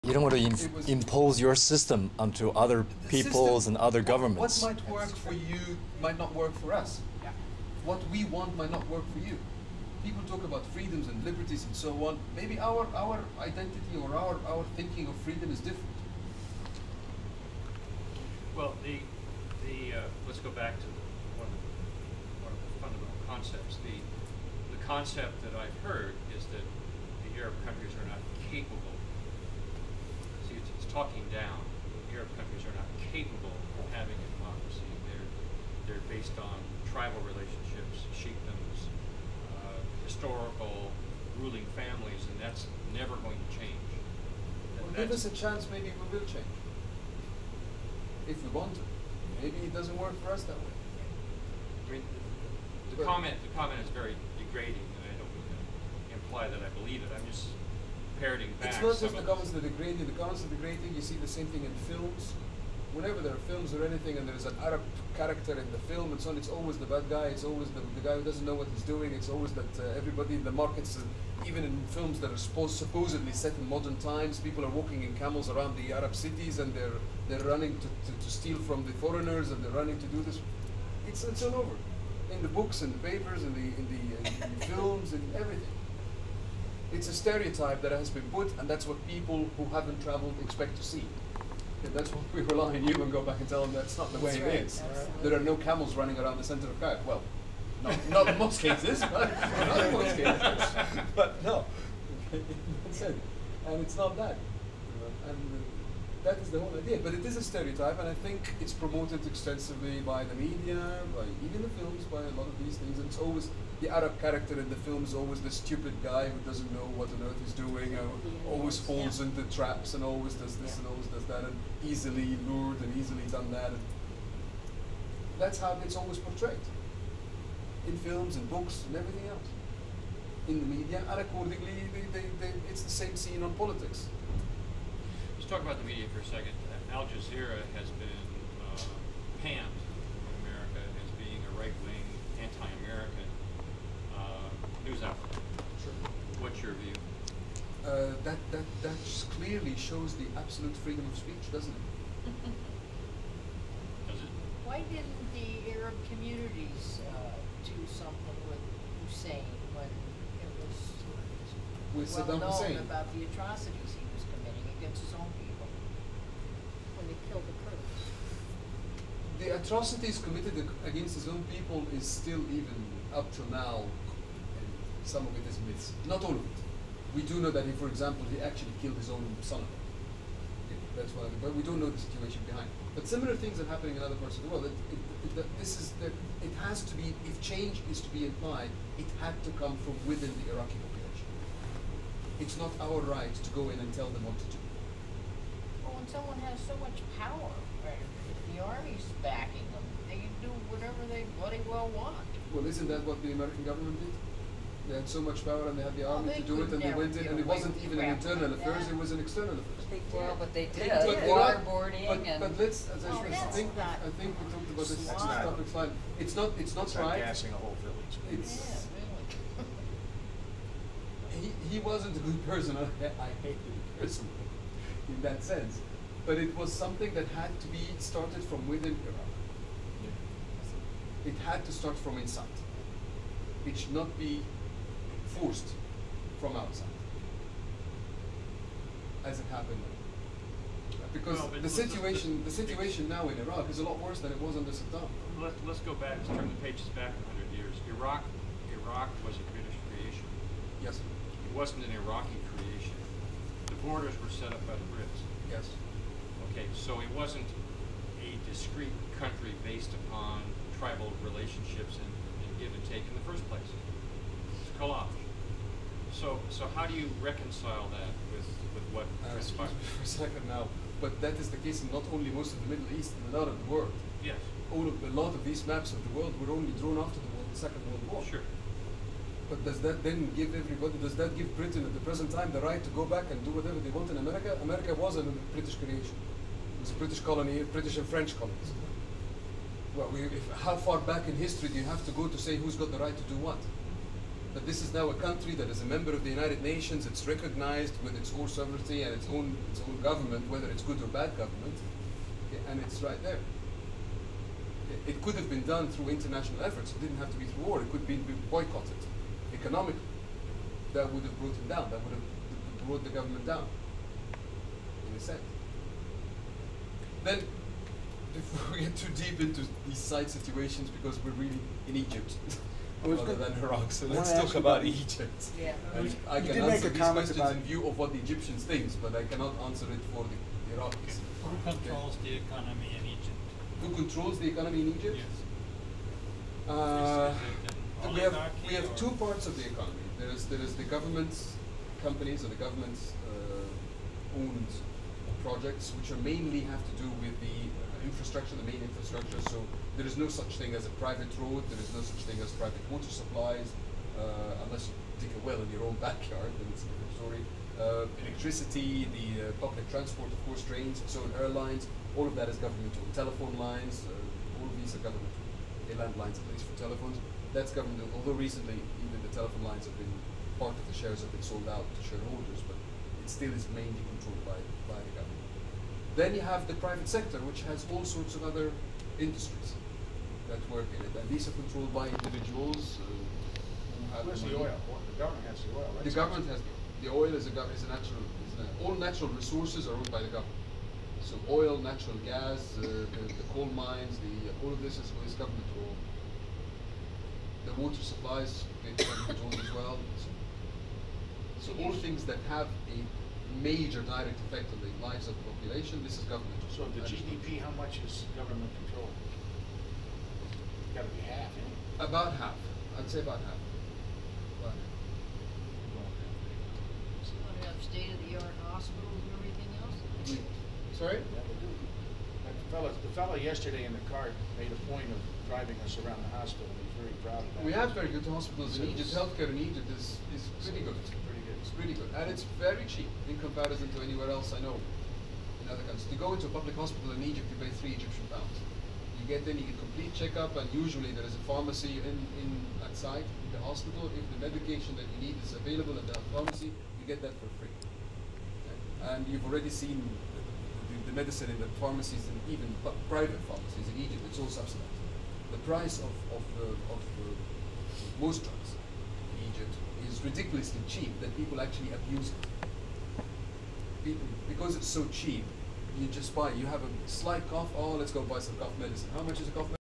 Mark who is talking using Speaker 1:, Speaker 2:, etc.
Speaker 1: You don't want to impose your system onto other peoples and other governments.
Speaker 2: What might work for you might not work for us.
Speaker 3: Yeah.
Speaker 2: What we want might not work for you. People talk about freedoms and liberties and so on. Maybe our identity or our thinking of freedom is different.
Speaker 4: Well, let's go back to one of the fundamental concepts. The concept that I've heard is that the Arab countries are not capable. See, it's talking down. The Arab countries are not capable of having a democracy. They're based on tribal relationships, chiefdoms, historical ruling families, and that's never going to change.
Speaker 2: Well, give us a chance, maybe we will change. If we want to. Maybe it doesn't work for us that way.
Speaker 4: I mean, the comment is very degrading, and I don't mean to imply that I believe it. I'm just parroting back.
Speaker 2: It's not just the comments that are degrading. The comments that are degrading, you see the same thing in films. Whenever there are films or anything and there's an Arab character in the film and so on, it's always the bad guy, it's always the guy who doesn't know what he's doing, it's always that everybody in the markets, even in films that are supposedly set in modern times, people are walking in camels around the Arab cities and they're running to steal from the foreigners and they're running to do this. It's all over. In the books and the papers and in the films and everything. It's a stereotype that has been put, and that's what people who haven't traveled expect to see. And that's what we rely on you and go back and tell them that's not the way it is. There are no camels running around the center of Cairo. Well, not in most cases, but not in most cases. But no, that's it. And it's not that. And that is the whole idea. But it is a stereotype, and I think it's promoted extensively by the media, by even the films, by a lot of these things. And it's always the Arab character in the film is always the stupid guy who doesn't know what on earth he's doing, always falls into traps and always does this and always does that, and easily lured and easily done that. And that's how it's always portrayed in films and books and everything else, in the media, and accordingly, it's the same scene on politics.
Speaker 4: Let's talk about the media for a second. Al Jazeera has been panned in America as being a right-wing, anti-American news outlet.
Speaker 2: Sure.
Speaker 4: What's your view?
Speaker 2: That just clearly shows the absolute freedom of speech, doesn't it?
Speaker 4: Does it?
Speaker 3: Why didn't the Arab communities do something with Hussein when it was
Speaker 2: With
Speaker 3: well
Speaker 2: Saddam
Speaker 3: known
Speaker 2: Hussein.
Speaker 3: about the atrocities he was committing against his own people when they killed the Kurds?
Speaker 2: The atrocities committed against his own people is still, even up till now, and some of it is myths. Not all of it. We do know that he, for example, he actually killed his own son. That's why, but we don't know the situation behind. But similar things are happening in other parts of the world. It has to be, if change is to be applied, it had to come from within the Iraqi population. It's not our right to go in and tell them what to do.
Speaker 3: Well, when someone has so much power, right, the army's backing them, they can do whatever they bloody well want.
Speaker 2: Well, isn't that what the American government did? They had so much power and they had the army to do it, and they went in, and it wasn't even an internal affairs, it was an external affairs.
Speaker 5: Well, but they did.
Speaker 2: But
Speaker 5: Waterboarding and.
Speaker 2: But let's, as I
Speaker 3: Oh,
Speaker 2: said,
Speaker 3: that's
Speaker 2: I think we talked about this topic fine. It's not
Speaker 6: It's like
Speaker 2: right.
Speaker 6: gassing a whole village.
Speaker 2: It's
Speaker 3: really.
Speaker 2: he wasn't a good person. I hated him personally in that sense. But it was something that had to be started from within Iraq. It had to start from inside. It should not be forced from outside, as it happened. Because
Speaker 4: Well, but
Speaker 2: the situation now in Iraq is a lot worse than it was under Saddam.
Speaker 4: Let's go back, let's turn the pages back 100 years. Iraq was a British creation.
Speaker 2: Yes.
Speaker 4: It wasn't an Iraqi creation. The borders were set up by the Brits.
Speaker 2: Yes.
Speaker 4: Okay, so it wasn't a discrete country based upon tribal relationships and give and take in the first place. It's a collage. So how do you reconcile that with what transpired?
Speaker 2: Excuse me for a second now, but that is the case in not only most of the Middle East, and a lot of the world.
Speaker 4: Yes.
Speaker 2: A lot of these maps of the world were only drawn after the Second World War.
Speaker 4: Sure.
Speaker 2: But does that then give does that give Britain at the present time the right to go back and do whatever they want in America? America was a British creation. It was a British colony, British and French colonies. Well, how far back in history do you have to go to say who's got the right to do what? that this is now a country that is a member of the United Nations. It's recognized with its own sovereignty and its own government, whether it's good or bad government, okay, and it's right there. It could have been done through international efforts. It didn't have to be through war. It could be boycotted economically. That would have brought him down. That would have brought the government down, in a sense. Then, before we get too deep into these side situations, because we're really in Egypt rather than Iraq, so let's talk about Egypt.
Speaker 3: Yeah.
Speaker 2: And I can answer these questions in view of what the Egyptians think, but I cannot answer it for the Iraqis.
Speaker 6: Who controls the economy in Egypt?
Speaker 2: Who controls the economy in Egypt?
Speaker 6: Yes.
Speaker 2: We have two parts of the economy. There is the government's companies or the government's owned projects, which are mainly have to do with the infrastructure, the main infrastructure. So there is no such thing as a private road. There is no such thing as private water supplies, unless you dig a well in your own backyard, then it's a different story. Electricity, the public transport, of course, trains, so airlines, all of that is government-owned. Telephone lines, all of these are government-owned. Landlines, at least for telephones, that's government. Although recently, even the telephone lines have been, part of the shares have been sold out to shareholders, but it still is mainly controlled by the government. Then you have the private sector, which has all sorts of other industries that work in it, and these are controlled by individuals who have
Speaker 7: Where's
Speaker 2: the
Speaker 7: the
Speaker 2: money.
Speaker 7: oil? The government has the oil, right?
Speaker 2: The government has the oil all natural resources are owned by the government. So oil, natural gas, the coal mines, all of this is government owned. The water supplies get government owned as well. So all things that have a major direct effect on the lives of the population, this is government.
Speaker 7: So the GDP, how much is government control? Got to be half, eh?
Speaker 2: About half. I'd say about half. About half.
Speaker 3: So we have state-of-the-art hospitals and everything else?
Speaker 2: Sorry?
Speaker 7: Yeah, they do. The fellow yesterday in the car made a point of driving us around the hospital. He's very proud of that.
Speaker 2: We have very good hospitals in Egypt. Healthcare in Egypt is pretty good. It's pretty good. And it's very cheap in comparison to anywhere else I know in other countries. To go into a public hospital in Egypt, you pay 3 Egyptian pounds. You get in, you get complete checkup, and usually there is a pharmacy outside the hospital. If the medication that you need is available at that pharmacy, you get that for free. Okay? And you've already seen the medicine in the pharmacies and even private pharmacies in Egypt, it's all subsidized. The price of most drugs in Egypt is ridiculously cheap that people actually abuse it. Because it's so cheap, you just buy, you have a slight cough, oh, let's go buy some cough medicine. How much is a cough medicine?